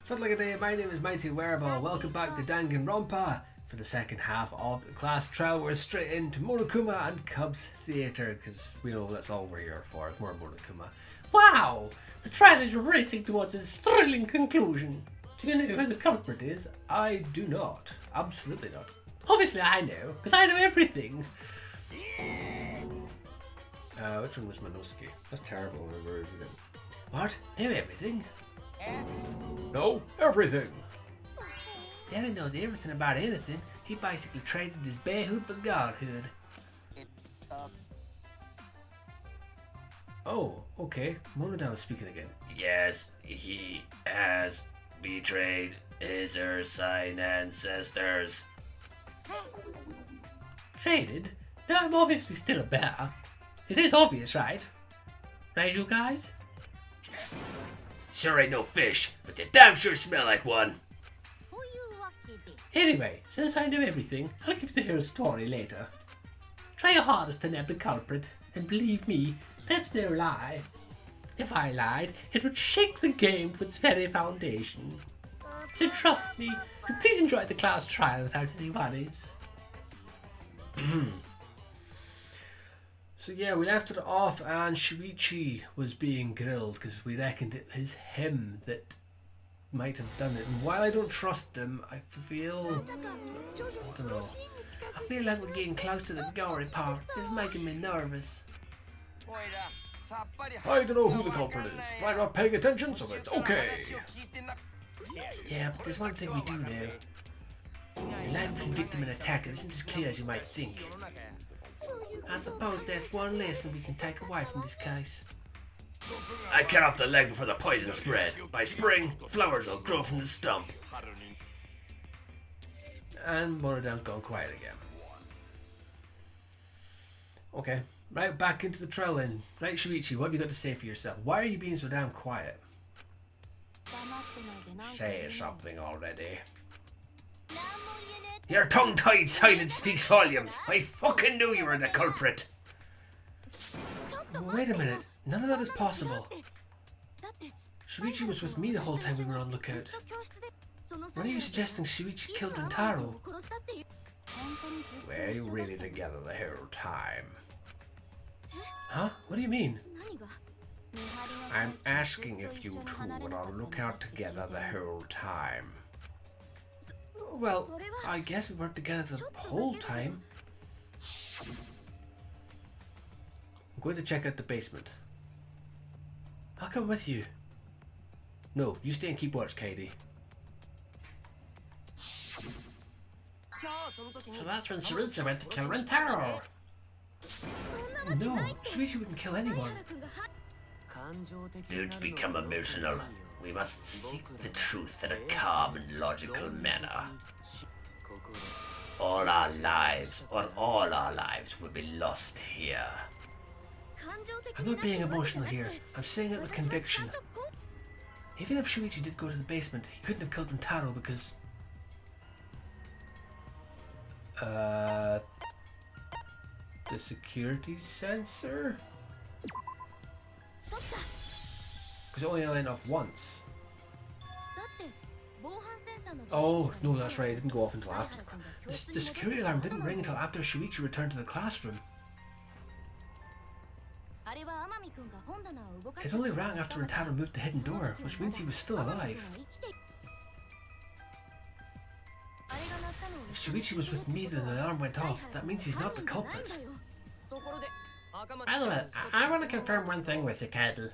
Felt like a day. My name is Mighty Wereball. Welcome back to Danganronpa for the second half of the class trial. We're straight into Monokuma and Cubs Theatre because we know that's all we're here for. More Monokuma. Wow! The trial is racing towards its thrilling conclusion. Do you know who the culprit is? I do not. Absolutely not. Obviously I know, because I know everything. Which one was Manosuke? That's terrible. What? Know everything? No, everything. Danny knows everything about anything. He basically traded his bearhood for godhood. Oh, okay. Monodam is speaking again. Yes, he has betrayed his Ursine ancestors. Traded? No, I'm obviously still a bear. It is obvious, right? Right, you guys? Sure ain't no fish, but you damn sure smell like one. Anyway, since I know everything, I'll give the whole story later. Try your hardest to nab the culprit, and believe me, that's no lie. If I lied, it would shake the game to its very foundation. So trust me, and please enjoy the class trial without any worries. So yeah, we left it off and Shuichi was being grilled because we reckoned it was him that might have done it. And while I don't trust him, I feel... I don't know. I feel like we're getting close to the gory part. It's making me nervous. I don't know who the culprit is. I'm not paying attention, so it's okay. Yeah, but there's one thing we do know. The line between victim and attacker isn't as clear as you might think. I suppose there's one lesson we can take away from this case. I cut off the leg before the poison spread. By spring, flowers will grow from the stump. And Monodam's gone quiet again. Okay, right back into the trial then. Right, Shuichi, what have you got to say for yourself? Why are you being so damn quiet? Say something already. Your tongue-tied silence speaks volumes. I fucking knew you were the culprit. Wait a minute. None of that is possible. Shuichi was with me the whole time we were on lookout. When are you suggesting Shuichi killed Rintaro? Were you really together the whole time? Huh? What do you mean? I'm asking if you two were on lookout together the whole time. Well, I guess we weren't together the whole time. I'm going to check out the basement. I'll come with you. No, you stay and keep watch, Katie. So that's when Shuichi went to kill Rintaro. No, Shuichi wouldn't kill anyone. Don't become emotional. We must seek the truth in a calm and logical manner. All our lives will be lost here. I'm not being emotional here. I'm saying it with conviction. Even if Shuichi did go to the basement, he couldn't have killed Rintaro because... the security sensor? Because it only went off once. Oh, no, that's right. It didn't go off until after. The security alarm didn't ring until after Shuichi returned to the classroom. It only rang after Rintaro moved the hidden door, which means he was still alive. If Shuichi was with me then the alarm went off, that means he's not the culprit. By the way, I want to confirm one thing with you, Katie.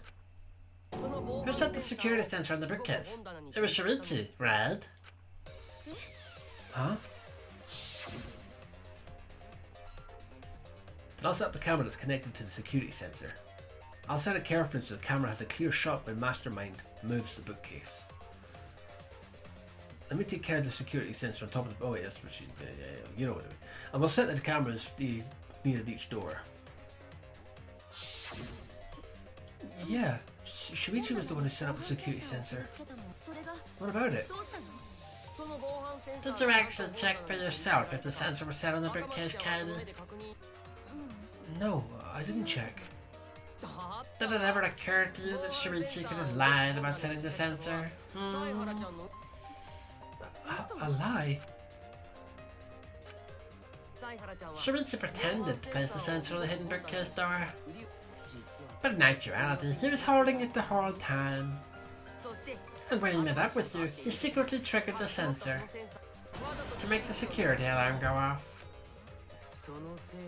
Who set the security sensor on the briefcase? It was Shuichi, right? Huh? Then I'll set up the camera that's connected to the security sensor. I'll set it carefully so the camera has a clear shot when Mastermind moves the bookcase. Let me take care of the security sensor on top of the... Oh wait, that's what she... Yeah, you know what I mean. And we'll set the cameras be near each door. Yeah, Shuichi was the one who set up the security sensor. What about it? Did you actually check for yourself if the sensor was set on the briefcase, Katie? No, I didn't check. Did it ever occur to you that Shuichi could have lied about setting the sensor? A lie? Shuichi pretended to place the sensor on the hidden bookcase door. But in actuality, he was holding it the whole time. And when he met up with you, he secretly triggered the sensor to make the security alarm go off.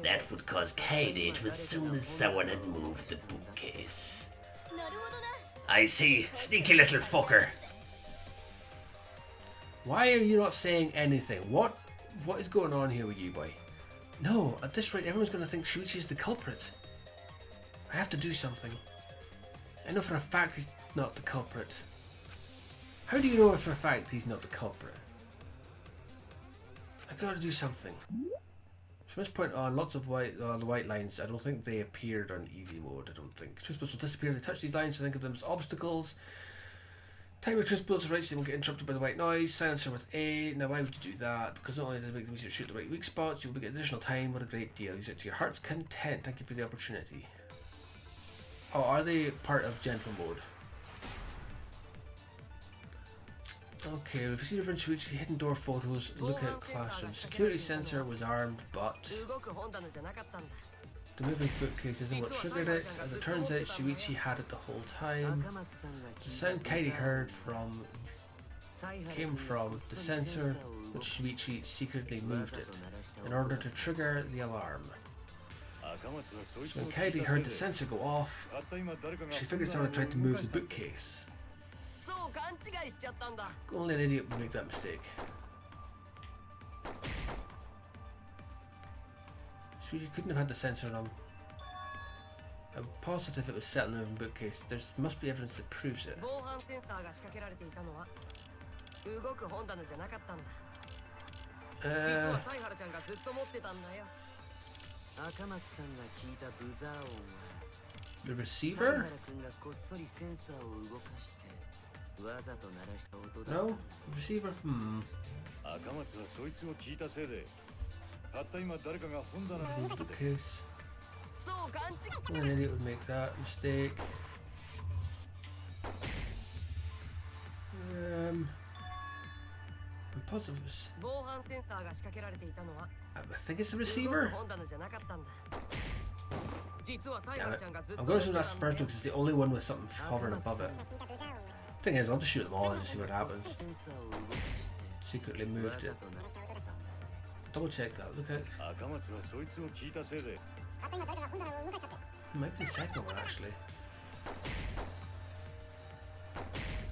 That would cause chaos as soon as someone had moved the bookcase. I see. Sneaky little fucker. Why are you not saying anything? What is going on here with you, boy? No, at this rate, everyone's going to think Shuichi is the culprit. I have to do something. I know for a fact he's not the culprit. How do you know for a fact he's not the culprit? I've got to do something. From this point on, lots of the white lines, I don't think they appeared on easy mode, I don't think. Truth bullets will disappear if they touch these lines, so think of them as obstacles. Time where truth bullets are right, so they won't get interrupted by the white noise. Silencer with A. Now why would you do that? Because not only does it make them easier to shoot the right weak spots, you will get additional time. What a great deal. Use it to your heart's content. Thank you for the opportunity. Oh, are they part of gentle mode? Okay, if you see different Shuichi, hidden door photos, look at classroom. Security sensor was armed, but the moving bookcase isn't what triggered it. As it turns out, Shuichi had it the whole time. The sound Kairi heard came from the sensor, which Shuichi secretly moved it in order to trigger the alarm. So when Kairi heard the sensor go off, she figured someone had tried to move the bookcase. Only an idiot would make that mistake. Shuichi couldn't have had the sensor on. I'm positive it was set in the moving bookcase. There must be evidence that proves it. The receiver? No? The receiver? Bookcase. An idiot would make that mistake. I'm positive it's... I think it's the receiver. Damn it. I'm going to assume that's the first one because it's the only one with something hovering above it. Thing is, I'll just shoot them all and just see what happens. Secretly moved it. Double check that, look out. Might be the second one actually.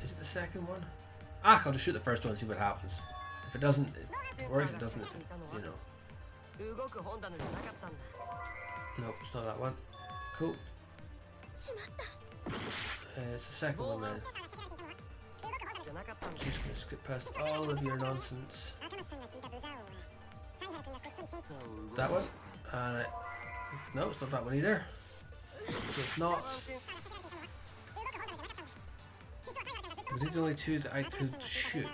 Is it the second one? Ah, I'll just shoot the first one and see what happens. If it doesn't, it works, if it doesn't, you know. Nope, it's not that one. Cool. It's the second one then. I'm just going to skip past all of your nonsense. That one? And no, it's not that one either. So it's not. These are the only two that I could shoot.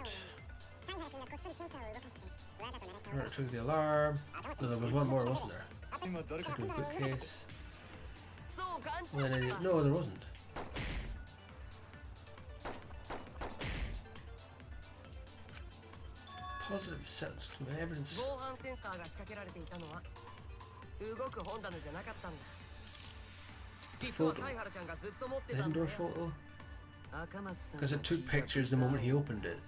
Alright, trigger the alarm. No, there was one more, wasn't there? Trigger the bookcase. No, there wasn't. Positive sense to evidence. The photo. The hidden door photo. Because it took pictures the moment he opened it.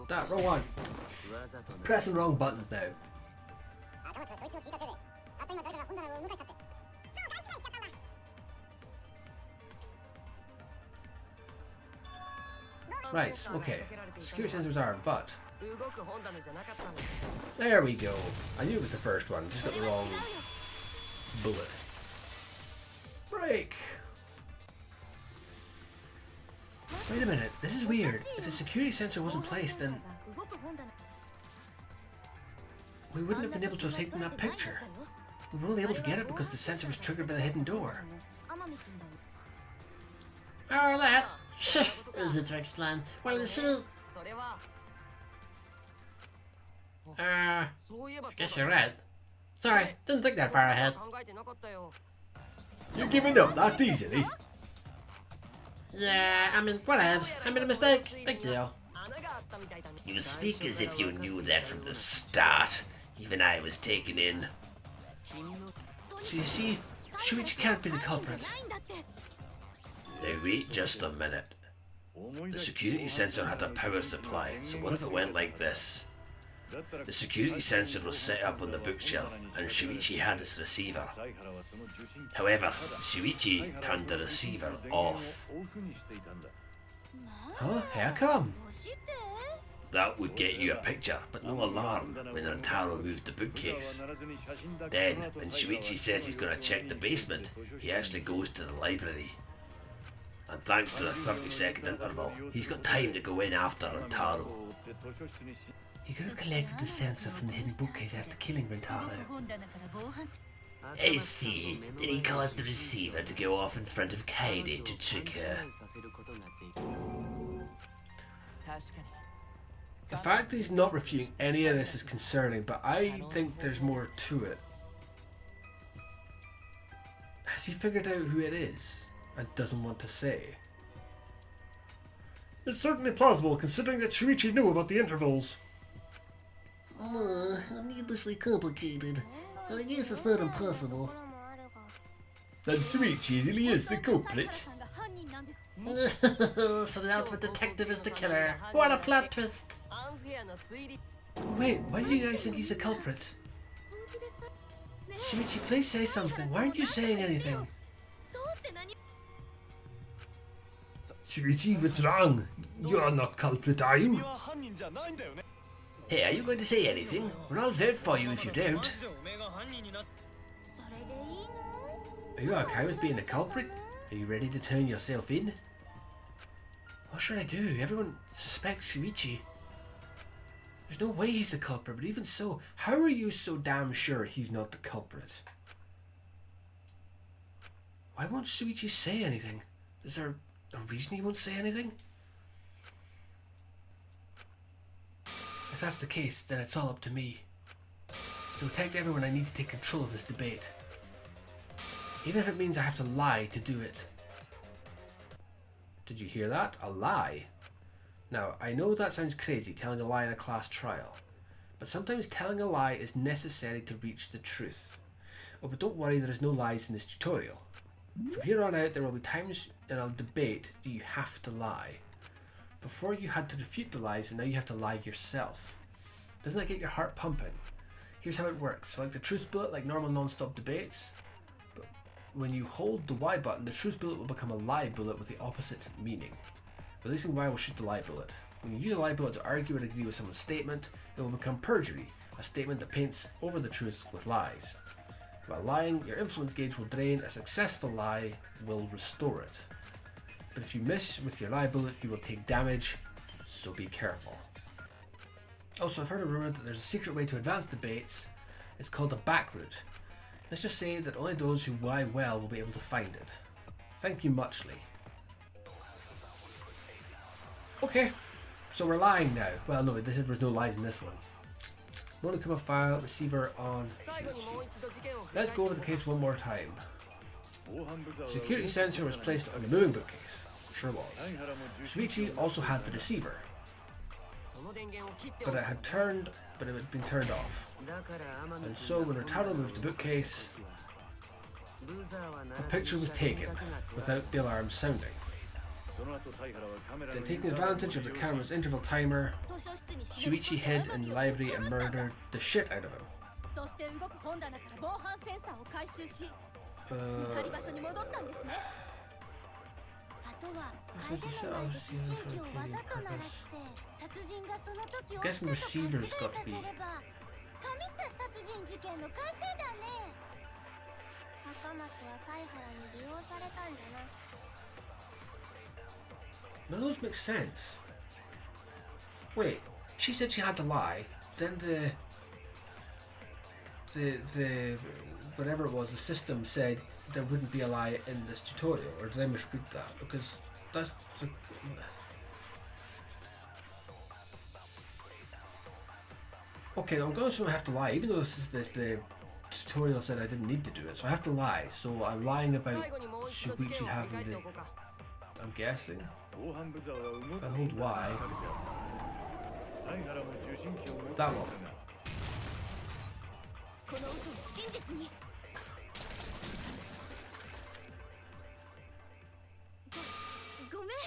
That, wrong one. Pressing wrong buttons now. Right, okay. Security sensors are, but... There we go. I knew it was the first one, just got the wrong bullet. Break! Wait a minute, this is weird. If the security sensor wasn't placed, then... we wouldn't have been able to have taken that picture. We were only able to get it because the sensor was triggered by the hidden door. Oh, that is the trick plan. Well, you see... guess you're right. Sorry, didn't think that far ahead. You're giving up that easily? Yeah, I mean, whatevs. I made a mistake. Big deal. You speak as if you knew that from the start. Even I was taken in. So you see, Shuichi can't be the culprit. Now wait just a minute. The security sensor had a power supply, so what if it went like this? The security sensor was set up on the bookshelf, and Shuichi had its receiver. However, Shuichi turned the receiver off. Huh? How come? That would get you a picture, but no alarm when Rintaro moved the bookcase. Then, when Shuichi says he's going to check the basement, he actually goes to the library. And thanks to the 30-second interval, he's got time to go in after Rintaro. He could have collected the sensor from the hidden bookcase after killing Rintaro. I see. Then he caused the receiver to go off in front of Kaede to trick her. The fact that he's not refuting any of this is concerning, but I think there's more to it. Has he figured out who it is and doesn't want to say? It's certainly plausible, considering that Shuichi knew about the intervals. Needlessly complicated. I guess it's not impossible. Then Shuichi really is the culprit. So the ultimate detective is the killer. What a plot twist! Wait, why do you guys think he's the culprit? Shuichi, please say something. Why aren't you saying anything? Shuichi, what's wrong? You're not culprit, are you? Hey, are you going to say anything? Well, I'll vote for you if you don't. Are you okay with being a culprit? Are you ready to turn yourself in? What should I do? Everyone suspects Shuichi. There's no way he's the culprit, but even so, how are you so damn sure he's not the culprit? Why won't Shuichi say anything? Is there a reason he won't say anything? If that's the case, then it's all up to me. To protect everyone, I need to take control of this debate. Even if it means I have to lie to do it. Did you hear that? A lie. Now, I know that sounds crazy, telling a lie in a class trial, but sometimes telling a lie is necessary to reach the truth. Oh, but don't worry, there is no lies in this tutorial. From here on out, there will be times in a debate that you have to lie. Before you had to refute the lies, and now you have to lie yourself. Doesn't that get your heart pumping? Here's how it works. So like the truth bullet, like normal non-stop debates, but when you hold the Y button, the truth bullet will become a lie bullet with the opposite meaning. Releasing Y will shoot the lie bullet. When you use a lie bullet to argue or agree with someone's statement, it will become perjury, a statement that paints over the truth with lies. While lying, your influence gauge will drain, a successful lie will restore it. But if you miss with your lie bullet, you will take damage, so be careful. Also, I've heard a rumour that there's a secret way to advance debates. It's called a back route. Let's just say that only those who lie well will be able to find it. Thank you muchly. Okay, so we're lying now. Well, no, they said there was no lies in this one. Monokuma file, receiver on. Let's go over the case one more time. Security sensor was placed on the moving bookcase. Sure was. Shuichi also had the receiver, but it had been turned off. And so when Rintaro moved the bookcase, a picture was taken without the alarm sounding. Then, taking advantage of the camera's interval timer, Shuichi hid in the library and murdered the shit out of him. I'm guessing receiver's got to be. None of those make sense. Wait, she said she had to lie. Then the whatever it was, the system said there wouldn't be a lie in this tutorial, or did I misread that? Because that's the... Okay, I'm going to assume I have to lie, even though the tutorial said I didn't need to do it, so I have to lie. So I'm lying about Shuichi having I'm guessing. I'll hold Y. That one.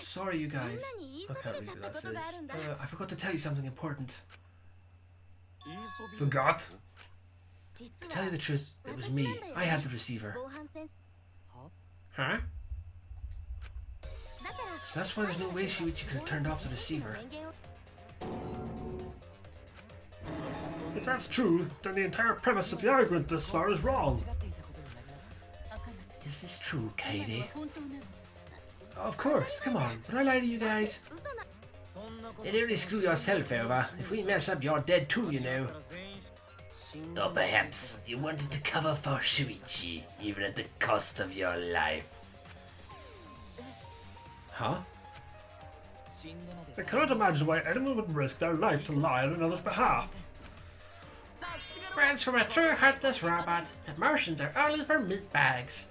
Sorry, you guys. I can't read what that says. I forgot to tell you something important. Forgot? To tell you the truth, it was me. I had the receiver. Huh? So that's why there's no way Shuichi could have turned off the receiver. If that's true, then the entire premise of the argument thus far is wrong. Is this true, Katie? Of course, come on. Would I lie to you guys? You only screw yourself over. If we mess up, you're dead too, you know. Or perhaps you wanted to cover for Shuichi, even at the cost of your life. Huh? I cannot imagine why anyone would risk their life to lie on another's behalf. Friends from a true heartless robot. Emotions are only for meatbags.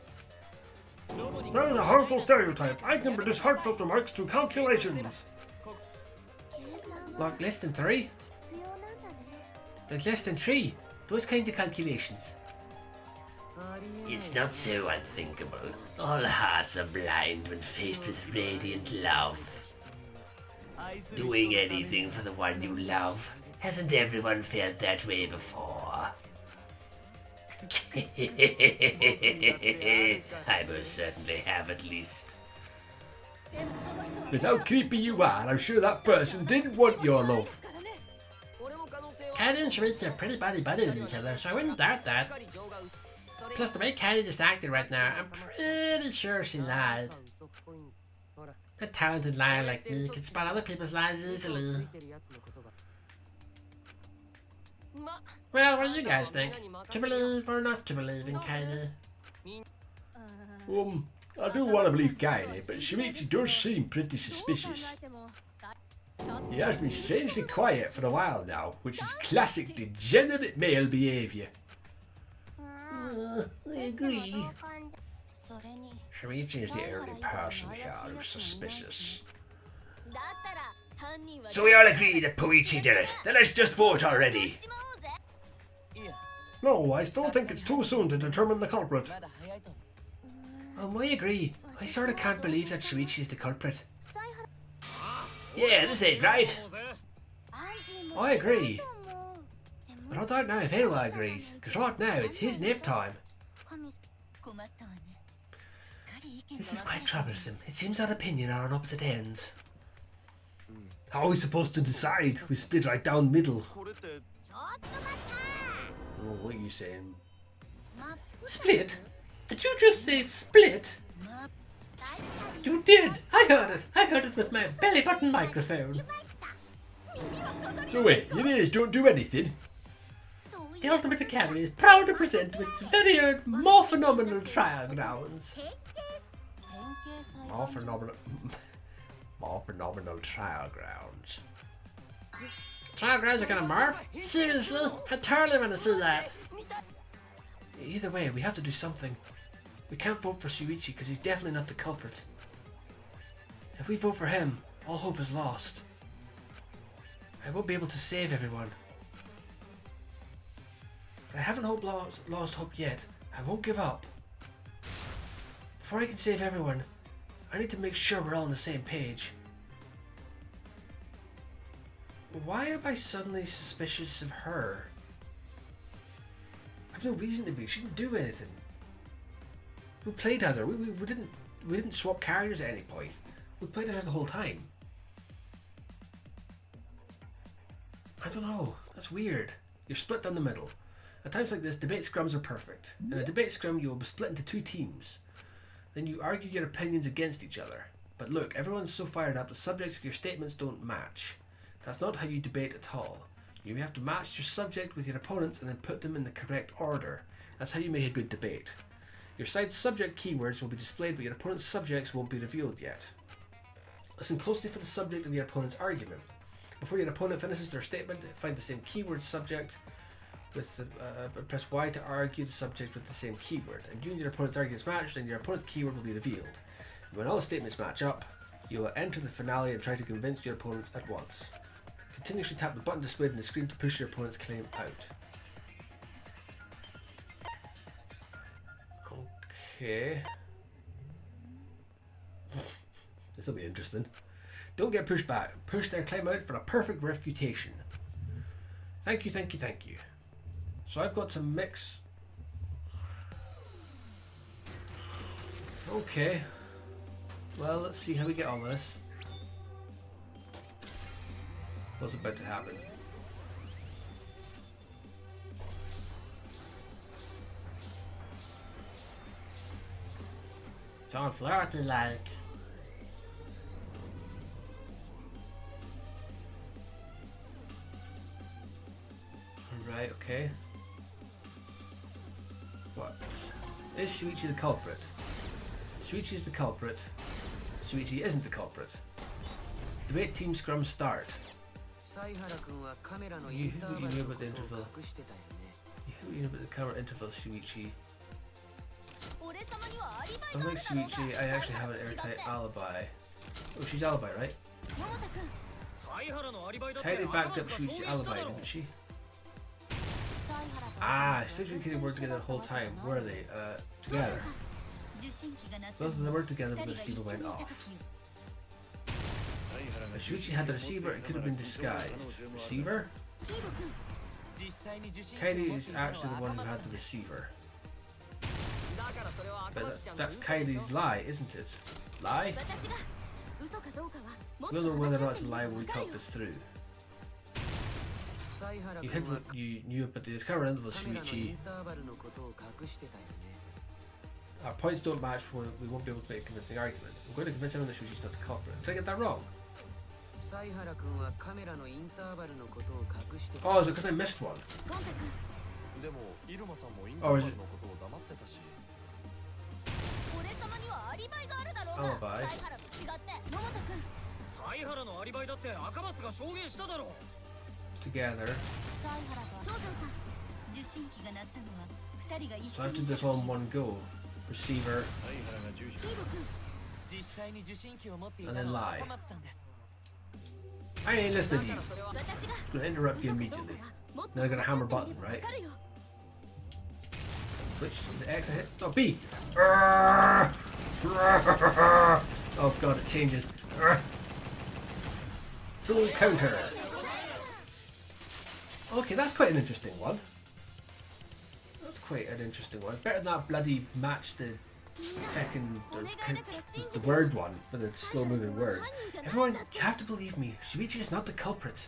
That is a harmful stereotype. I can produce heartfelt remarks through calculations. Like less than 3? Like less than 3? Those kinds of calculations. It's not so unthinkable. All hearts are blind when faced with radiant love. Doing anything for the one you love. Hasn't everyone felt that way before? I most certainly have, at least. With how creepy you are, I'm sure that person didn't want your love. Katie and Shuichi are pretty buddy-buddy with each other, so I wouldn't doubt that. Plus, the way Katie just acted right now, I'm pretty sure she lied. A talented liar like me can spot other people's lies easily. Well, what do you guys think? To believe or not to believe in Katie? I do want to believe Kaede, but Shuichi does seem pretty suspicious. He has been strangely quiet for a while now, which is classic degenerate male behaviour. I agree. Shuichi is the only person here who's suspicious. So we all agree that Poichi did it. Then let's just vote already. No, I still think it's too soon to determine the culprit. I agree. I sort of can't believe that Shuichi is the culprit. Yeah, this ain't right. I agree. But I don't know if anyone agrees, because right now it's his nap time. This is quite troublesome. It seems our opinion are on opposite ends. How are we supposed to decide? We split right down middle. Oh, what are you saying? Split? Did you just say split? You did! I heard it! I heard it with my belly button microphone. So wait, you guys don't do anything? The Ultimate Academy is proud to present to its very own more phenomenal trial grounds. More phenomenal trial grounds. Trial grounds are gonna morph? Seriously? I totally want to see that. Either way, we have to do something. We can't vote for Shuichi because he's definitely not the culprit. If we vote for him, all hope is lost. I won't be able to save everyone. But I haven't lost hope yet. I won't give up. Before I can save everyone, I need to make sure we're all on the same page. Why am I suddenly suspicious of her? I have no reason to be. She didn't do anything. We played as her. We didn't swap characters at any point. We played as her the whole time. I don't know. That's weird. You're split down the middle. At times like this, debate scrums are perfect. In a debate scrum, you will be split into two teams. Then you argue your opinions against each other. But look, everyone's so fired up, the subjects of your statements don't match. That's not how you debate at all. You have to match your subject with your opponents and then put them in the correct order. That's how you make a good debate. Your side's subject keywords will be displayed, but your opponent's subjects won't be revealed yet. Listen closely for the subject of your opponent's argument. Before your opponent finishes their statement, find the same keyword subject with press Y to argue the subject with the same keyword. And you and your opponent's arguments match, then your opponent's keyword will be revealed. When all the statements match up, you will enter the finale and try to convince your opponents at once. Continuously tap the button displayed on the screen to push your opponent's claim out. Okay. This will be interesting. Don't get pushed back. Push their claim out for a perfect refutation. Thank you, thank you, thank you. So I've got to mix. Okay. Well, let's see how we get on with this. What's about to happen? Don't flirty like. Right, okay. What? Is Shuichi the culprit? Shuichi is the culprit. Shuichi isn't the culprit. Debate team scrum start. You knew about the interval. You knew about the camera interval, Shuichi. Unlike Shuichi, I actually have an airtight alibi. Oh, she's alibi, right? Kaede backed up Shuichi's alibi, didn't she? Ah, Shuichi and Kaede worked together the whole time. Were they? Together. Both of them were together when the receiver went off. If Shuichi had the receiver, it could have been disguised. Receiver? Kaede is actually the one who had the receiver. But that's Kaide's lie, isn't it? Lie? We'll know whether or not it's a lie when we talk this through. You knew about the camera interval, Shuichi. Our points don't match, we won't be able to make a convincing argument. I'm going to convince everyone that Shuichi's not the culprit. Did I get that wrong? Oh, is it because I missed one? Or is it... Alibi. Together. So I have to do this all in one go. Receiver. And then lie. I ain't listening to you. I'm going to interrupt you immediately. Then I'm going to hammer button, right? Which is the X I hit? Oh, B! Oh god, it changes. Full counter. Okay, that's quite an interesting one. That's quite an interesting one. Better than that bloody match the fucking the word one with the slow moving words. Everyone, you have to believe me. Shuichi is not the culprit.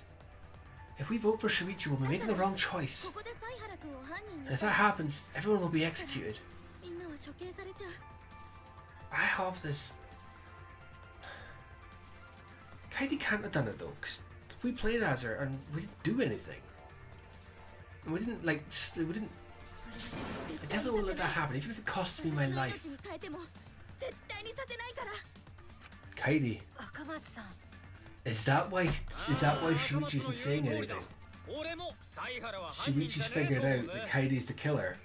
If we vote for Shuichi, we'll be making the wrong choice. And if that happens, everyone will be executed. I have this... Kaede can't have done it though, because we played as her and we didn't do anything. And we didn't like... We didn't... I definitely won't let that happen, even if it costs me my life. Kaede. Is that why Shuichi isn't saying anything? Shuichi's figured out that Kaide's the killer.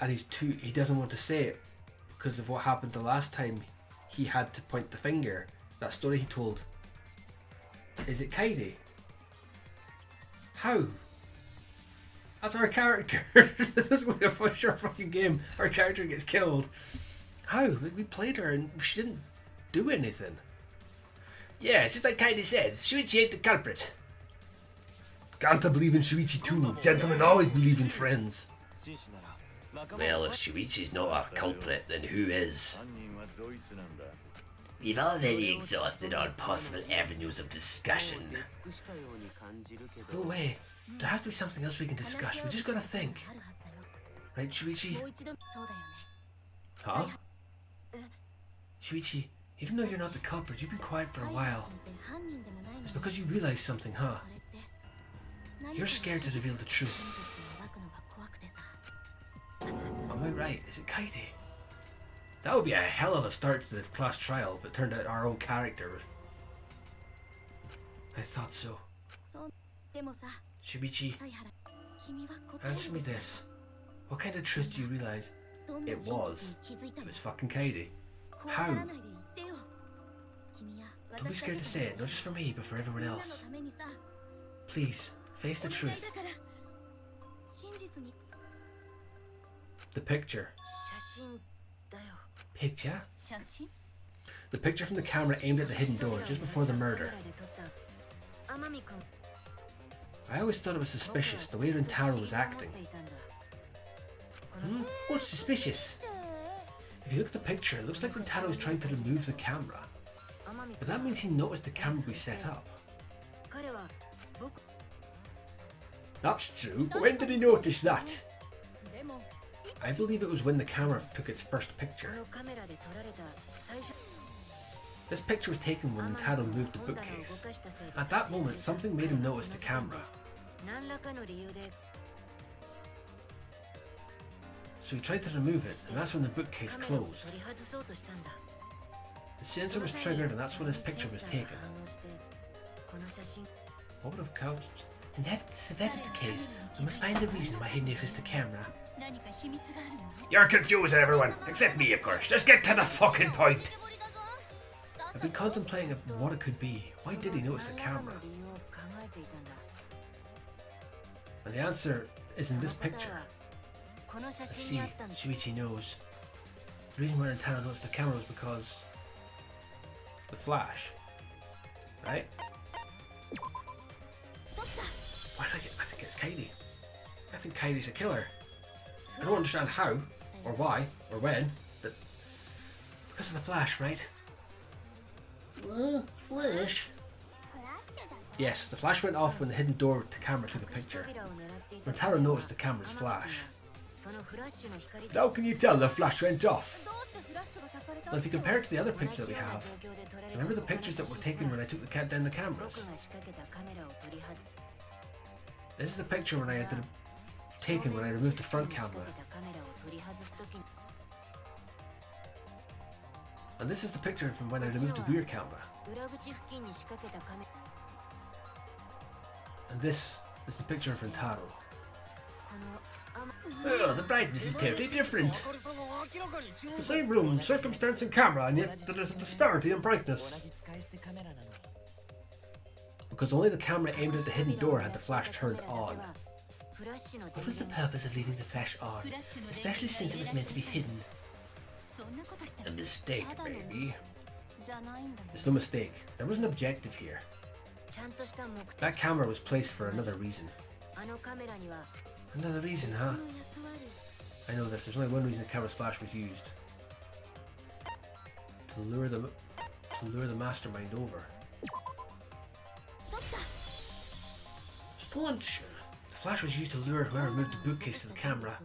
And he doesn't want to say it because of what happened the last time he had to point the finger. That story he told. Is it Kaede? How? That's our character. This is going to be a for sure fucking game. Our character gets killed. How? Like, we played her and she didn't do anything. Yeah, it's just like Kaede said. Shuichi ain't the culprit. Ganta believe in Shuichi too. Gentlemen always believe in friends. Well, if Shuichi's not our culprit, then who is? We've already exhausted all possible avenues of discussion. No way. There has to be something else we can discuss. We just gotta think. Right, Shuichi? Huh? Shuichi, even though you're not the culprit, you've been quiet for a while. It's because you realized something, huh? You're scared to reveal the truth. Am I right? Is it Kaede? That would be a hell of a start to the class trial if it turned out our own character. I thought so. Shuichi, answer me this. What kind of truth do you realize It was. It was fucking Katie. How? Don't be scared to say it, not just for me, but for everyone else. Please, face the truth. The picture. Picture? The picture from the camera aimed at the hidden door just before the murder. I always thought it was suspicious, the way Rintaro was acting. What's suspicious? If you look at the picture, it looks like Rintaro was trying to remove the camera. But that means he noticed the camera we set up. That's true, but when did he notice that? I believe it was when the camera took its first picture. This picture was taken when Rintaro moved the bookcase. At that moment, something made him notice the camera. So he tried to remove it, and that's when the bookcase closed. The sensor was triggered, and that's when his picture was taken. What would have caused? And if that is the case, we must find the reason why he noticed the camera. You're confusing everyone, except me, of course. Just get to the fucking point. I've been contemplating what it could be. Why did he notice the camera? And the answer is in this picture. I see, Shuichi knows. The reason why Rintaro noticed the camera was because the flash. Right? Why did I think it's Kaidi. I think Kaidi's a killer. I don't understand how, or why, or when, but because of the flash, right? Flash? Yes, the flash went off when the hidden door to camera took a picture. Rintaro noticed the camera's flash. How can you tell the flash went off? Well, if you compare it to the other picture that we have, remember the pictures that were taken when I took down the cameras? This is the picture when I had taken when I removed the front camera. And this is the picture from when I removed the rear camera. And this is the picture of Rintaro. Oh, the brightness is totally different. The same room, circumstance and camera, and yet there is a disparity in brightness. Because only the camera aimed at the hidden door had the flash turned on. What was the purpose of leaving the flash on, especially since it was meant to be hidden? A mistake, maybe. There's no mistake. There was an objective here. That camera was placed for another reason. Another reason, huh? I know this. There's only one reason the camera's flash was used. To lure the mastermind over. Still unsure. The flash was used to lure whoever moved the bookcase to the camera.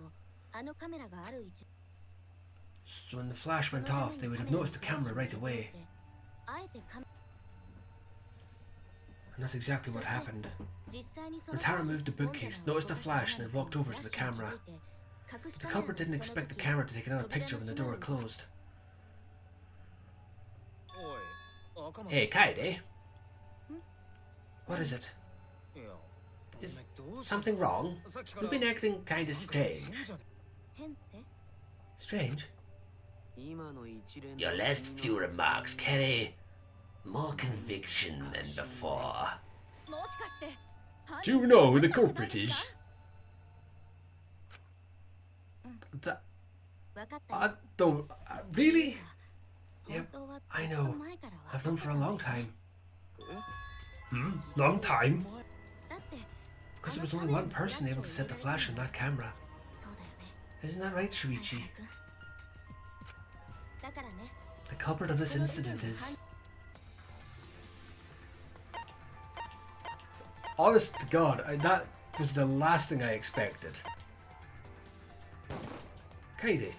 So when the flash went off, they would have noticed the camera right away. And that's exactly what happened. Rintaro moved the bookcase, noticed the flash, and then walked over to the camera. The culprit didn't expect the camera to take another picture when the door closed. Hey, Kaede. What is it? Is something wrong? You've been acting kinda strange. Strange? Your last few remarks carry more conviction than before. Do you know who the culprit is? I don't... really? Yep, I know. I've known for a long time. Long time? Because there was only one person able to set the flash on that camera. Isn't that right, Shuichi? The culprit of this incident is... Honest to God, that was the last thing I expected. Kaede.